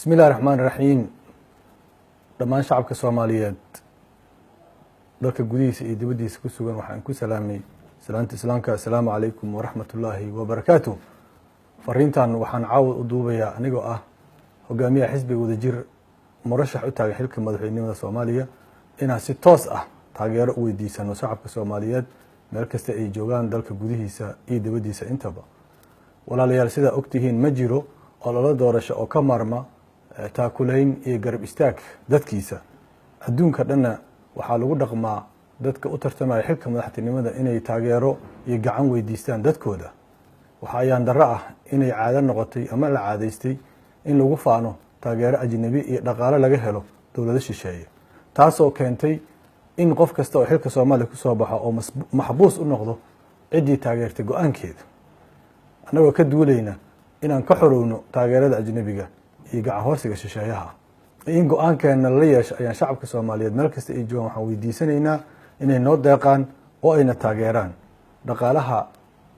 بسم الله الرحمن الرحيم. دمان شعبك الصوماليات dalka gudihiisa iyo dibadiisa ku sugan waxaan ku salaamay salaanta islaamka. Assalaamu alaykum wa rahmatullahi wa barakatuh. Fariintan waxaan caawid u duubayaa anigoo ah hogaamiyaha xisbiga wadajir murashax u taagay xilka madaxweynimada Soomaaliya inaan si toos ah taageero u weydiisano shacabka Soomaaliyeed meel kasta ay joogaan dalka gudihiisa iyo dibadiisa intaba. walaalayaal sida ogtihiin ma jiro olole doorasho oo ka marma taakulayn iyo garab istaag dadkiisa. adduunka dhanna waxaa lagu dhaqmaa dadka u tartamaya xilka madaxtinimada inay taageero iyo gacan weydiistaan dadkooda. waxa ayaan darro ah inay caado noqotay ama la caadaystay in lagu faano taageero ajnabi iyo dhaqaale laga helo dowlado shisheeye, taasoo keentay in qof kasta oo xilka Soomaaliya ku soo baxo oo maxbuus u noqdo cidii taageertay go'aankeeda. anagoo ka duulayna inaan ka xorowno taageerada ajnabiga iyo gacan hoosiga shisheeyaha in go'aankeena la yeesho ayaan shacabka Soomaaliyeed meel kasta ay joogaan waxaan weydiisanaynaa inay noo deeqaan oo ayna taageeraan. dhaqaalaha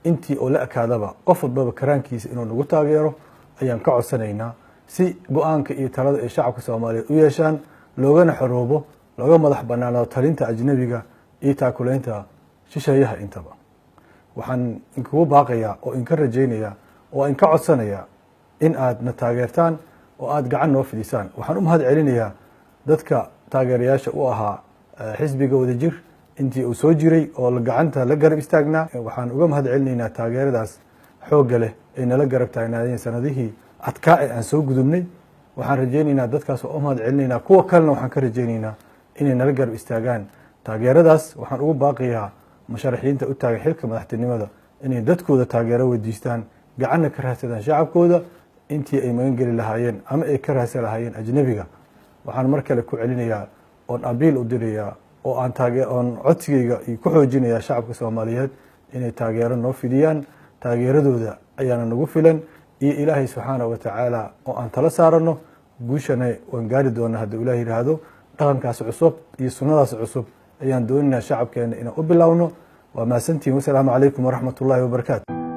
intii oo la akaadaba qof walbaba karaankiisa inuu nagu taageero ayaan ka codsanaynaa si go'aanka iyo talada ay shacabka Soomaaliyeed u yeeshaan loogana xoroobo looga madax banaanaado talinta ajnabiga iyo taakulaynta shisheeyaha intaba. waxaan inkugu baaqayaa oo inka rajaynayaa oo inka codsanayaa in aad na taageertaan oo aad gacan noo fidisaan. waxaan u mahad celinayaa dadka taageerayaasha u ahaa xisbiga wadajir intii uu soo jiray oo gacanta la garab istaagnaa. waxaan uga mahad celinaynaa taageeradaas xoogga leh ay nala garab taagnaadeen sanadihii adkaa ee aan soo gudubnay. waxaan rajaynaynaa dadkaas oo u mahad celinaynaa, kuwa kalena waxaan ka rajaynaynaa inay nala garab istaagaan taageeradaas. waxaan ugu baaqiyaa musharaxiinta u taagay xilka madaxtinimada inay dadkooda taageero weydiistaan, gacanna ka raadsadaan shacabkooda intii ay magan geli lahaayeen ama ay ka raadsan lahaayeen ajnabiga. waxaan mar kale ku celinayaa oon abiil u dirayaa oo aan codsigayga ku xoojinayaa shacabka Soomaaliyeed inay taageero noo fidiyaan. taageeradooda ayaana nagu filan iyo Ilaahay subxaanahu wa tacaala oo aan tala saarano guushana waan gaari doonaa haddii Ilaahay yiraahdo. dhaqankaas cusub iyo sunnadaas cusub ayaan doonaynaa shacabkeena inaan u bilowno. waa mahadsantihiin. wassalaamu calaykum waraxmatullaahi wabarakaatu.